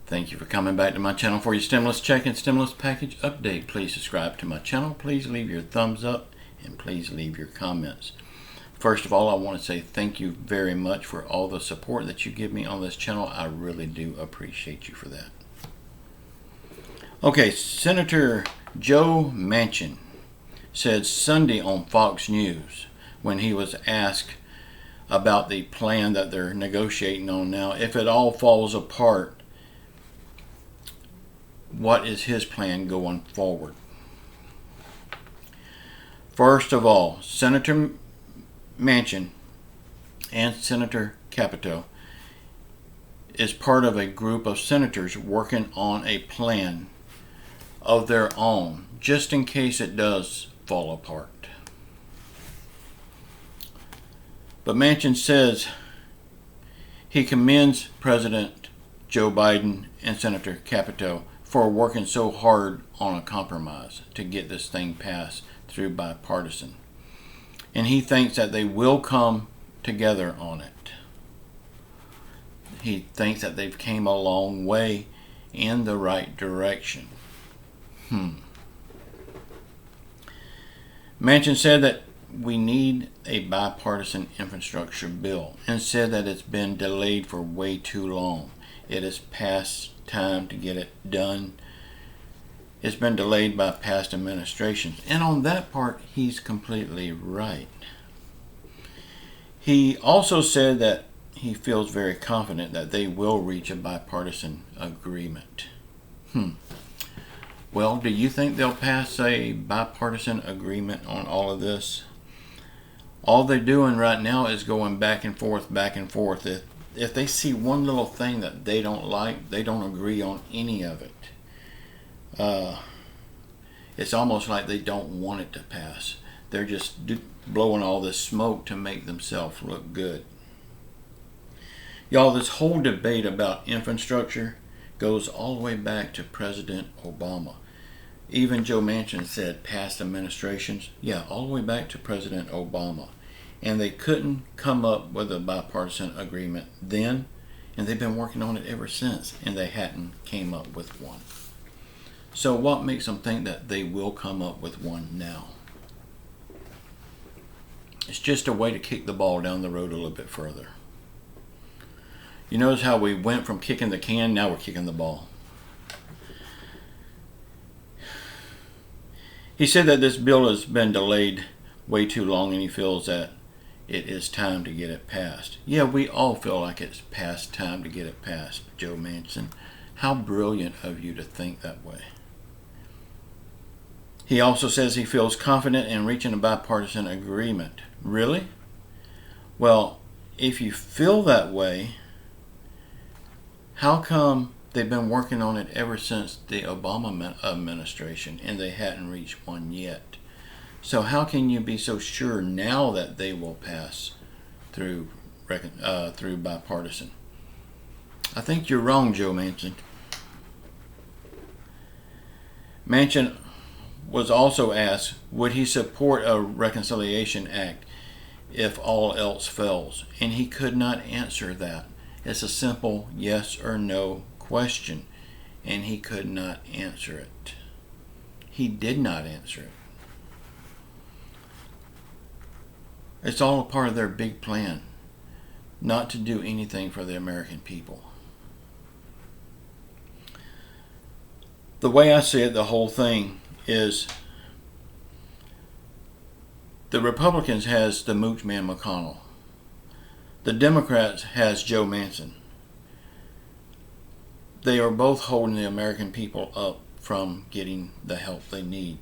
Thank you for coming back to my channel for your stimulus check and stimulus package update. Please subscribe to my channel. Please leave your thumbs up and please leave your comments. First of all, I want to say thank you very much for all the support that you give me on this channel. I really do appreciate you for that. Okay, Senator Joe Manchin said Sunday on Fox News when he was asked about the plan that they're negotiating on now, if it all falls apart, what is his plan going forward? First of all, Senator Manchin and Senator Capito is part of a group of senators working on a plan of their own, just in case it does fall apart. But Manchin says he commends President Joe Biden and Senator Capito for working so hard on a compromise to get this thing passed through bipartisan. And he thinks that they will come together on it. He thinks that they've came a long way in the right direction. Manchin said that we need a bipartisan infrastructure bill and said that it's been delayed for way too long. It is past time to get it done. It's been delayed by past administrations. And on that part, he's completely right. He also said that he feels very confident that they will reach a bipartisan agreement. Well, do you think they'll pass a bipartisan agreement on all of this? All they're doing right now is going back and forth, back and forth. If they see one little thing that they don't like, they don't agree on any of it. It's almost like they don't want it to pass. They're just blowing all this smoke to make themselves look good. Y'all, this whole debate about infrastructure goes all the way back to President Obama. Even Joe Manchin said past administrations. Yeah, all the way back to President Obama. And they couldn't come up with a bipartisan agreement then, and they've been working on it ever since, and they hadn't came up with one. So what makes them think that they will come up with one now? It's just a way to kick the ball down the road a little bit further. You notice how we went from kicking the can, now we're kicking the ball. He said that this bill has been delayed way too long and he feels that it is time to get it passed. Yeah, we all feel like it's past time to get it passed, Joe Manchin. How brilliant of you to think that way. He also says he feels confident in reaching a bipartisan agreement. Really? Well, if you feel that way, how come they've been working on it ever since the Obama administration and they hadn't reached one yet? So how can you be so sure now that they will pass through bipartisan? I think you're wrong, Joe Manchin. Manchin was also asked, would he support a Reconciliation Act if all else fails? And he could not answer that. It's a simple yes or no question, and he could not answer it. He did not answer it. It's all a part of their big plan, not to do anything for the American people. The way I see it, the whole thing is the Republicans has the mooch man McConnell. The Democrats has Joe Manchin. They are both holding the American people up from getting the help they need.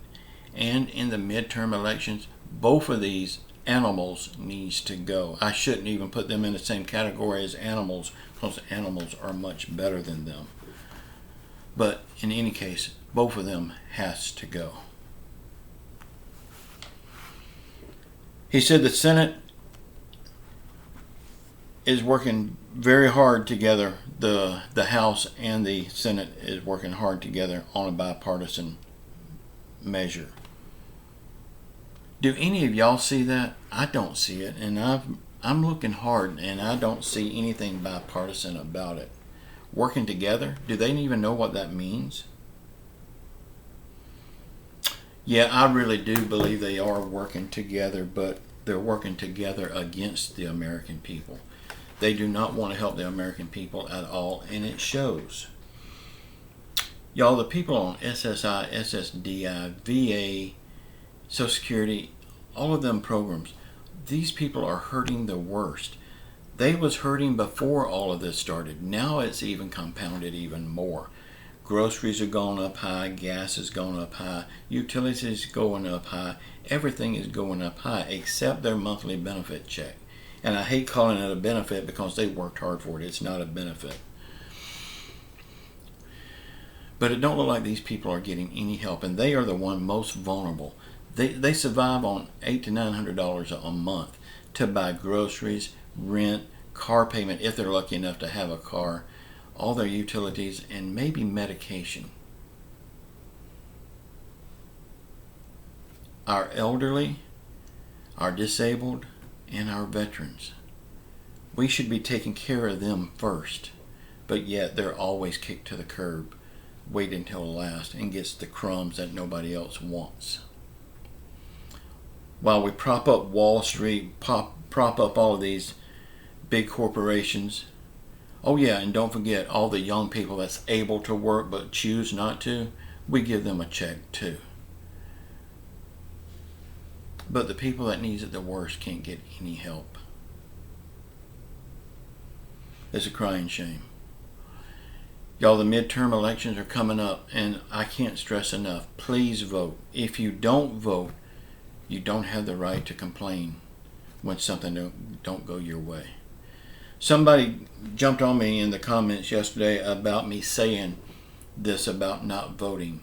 And in the midterm elections, both of these animals needs to go. I shouldn't even put them in the same category as animals because animals are much better than them. But in any case, both of them has to go. He said the Senate is working very hard together. The House and the Senate is working hard together on a bipartisan measure. Do any of y'all see that? I don't see it, and I'm looking hard, and I don't see anything bipartisan about it. Working together? Do they even know what that means? Yeah, I really do believe they are working together, but they're working together against the American people. They do not want to help the American people at all, and it shows. Y'all, the people on SSI, SSDI, VA, Social Security, all of them programs, these people are hurting the worst. They was hurting before all of this started. Now it's even compounded even more. Groceries are going up high, gas is going up high, utilities is going up high, everything is going up high except their monthly benefit check. And I hate calling it a benefit because they worked hard for it. It's not a benefit. But it don't look like these people are getting any help, and they are the one most vulnerable. They survive on $800 to $900 a month to buy groceries, rent, car payment if they're lucky enough to have a car, all their utilities, and maybe medication. Our elderly, our disabled, and our veterans. We should be taking care of them first, but yet they're always kicked to the curb, wait until last, and gets the crumbs that nobody else wants. While we prop up Wall Street, prop up all of these big corporations. Oh yeah, and don't forget all the young people that's able to work but choose not to, we give them a check too. But the people that needs it the worst can't get any help. It's a crying shame. Y'all, the midterm elections are coming up, and I can't stress enough, please vote. If you don't vote, you don't have the right to complain when something don't go your way. Somebody jumped on me in the comments yesterday about me saying this about not voting,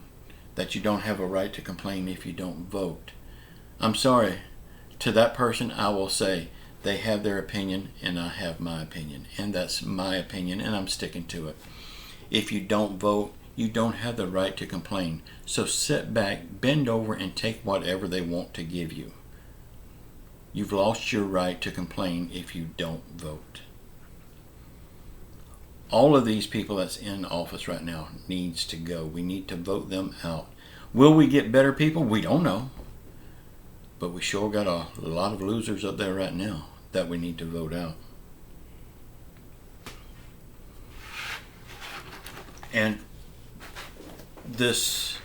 that you don't have a right to complain if you don't vote. I'm sorry. To that person, I will say they have their opinion and I have my opinion. And that's my opinion and I'm sticking to it. If you don't vote, you don't have the right to complain. So sit back, bend over, and take whatever they want to give you. You've lost your right to complain if you don't vote. All of these people that's in office right now needs to go. We need to vote them out. Will we get better people? We don't know. But we sure got a lot of losers up there right now that we need to vote out. And this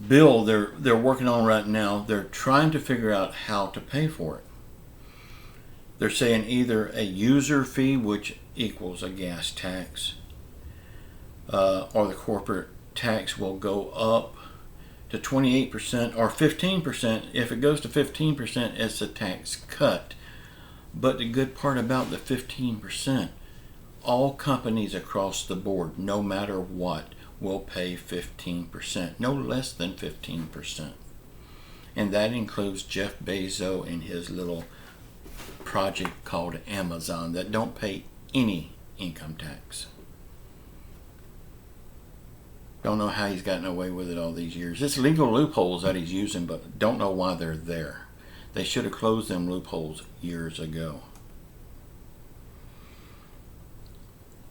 bill they're working on right now, they're trying to figure out how to pay for it. They're saying either a user fee, which equals a gas tax, or the corporate tax will go up to 28% or 15%. If it goes to 15%, it's a tax cut. But the good part about the 15%, all companies across the board, no matter what, will pay 15%, no less than 15%. And that includes Jeff Bezos and his little project called Amazon that don't pay any income tax. Don't know how he's gotten away with it all these years. It's legal loopholes that he's using, but don't know why they're there. They should have closed them loopholes years ago.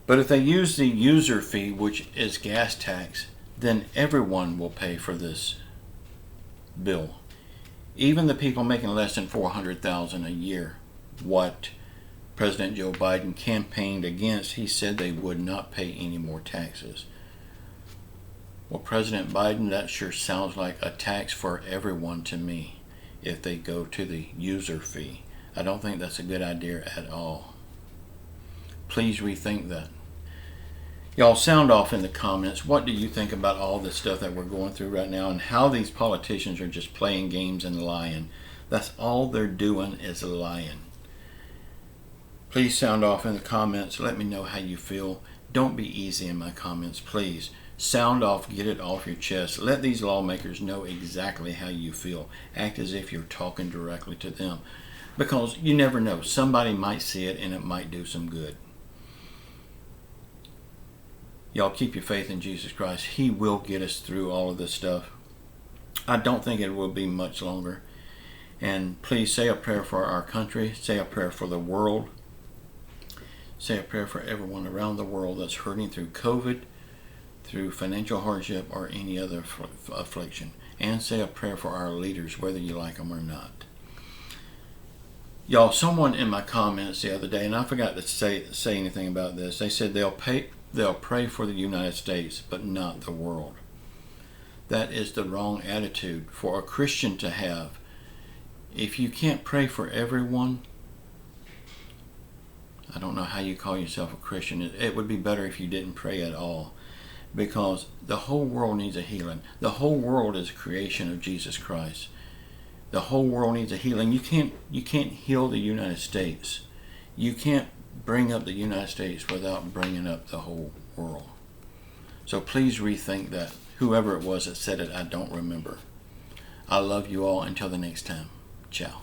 But if they use the user fee, which is gas tax, then everyone will pay for this bill. Even the people making less than $400,000 a year. What President Joe Biden campaigned against, he said they would not pay any more taxes. Well, President Biden, that sure sounds like a tax for everyone to me if they go to the user fee. I don't think that's a good idea at all. Please rethink that. Y'all sound off in the comments. What do you think about all this stuff that we're going through right now and how these politicians are just playing games and lying? That's all they're doing is lying. Please sound off in the comments. Let me know how you feel. Don't be easy in my comments, please. Sound off, get it off your chest. Let these lawmakers know exactly how you feel. Act as if you're talking directly to them. Because you never know. Somebody might see it and it might do some good. Y'all keep your faith in Jesus Christ. He will get us through all of this stuff. I don't think it will be much longer. And please say a prayer for our country. Say a prayer for the world. Say a prayer for everyone around the world that's hurting through COVID, through financial hardship, or any other affliction. And say a prayer for our leaders, whether you like them or not. Y'all, someone in my comments the other day, and I forgot to say anything about this, they said they'll pray for the United States, but not the world. That is the wrong attitude for a Christian to have. If you can't pray for everyone, I don't know how you call yourself a Christian. It would be better if you didn't pray at all, because the whole world needs a healing. The whole world is a creation of Jesus Christ. The whole world needs a healing. You can't heal the United States. You can't bring up the United States without bringing up the whole world. So please rethink that. Whoever it was that said it, I don't remember. I love you all. Until the next time. Ciao.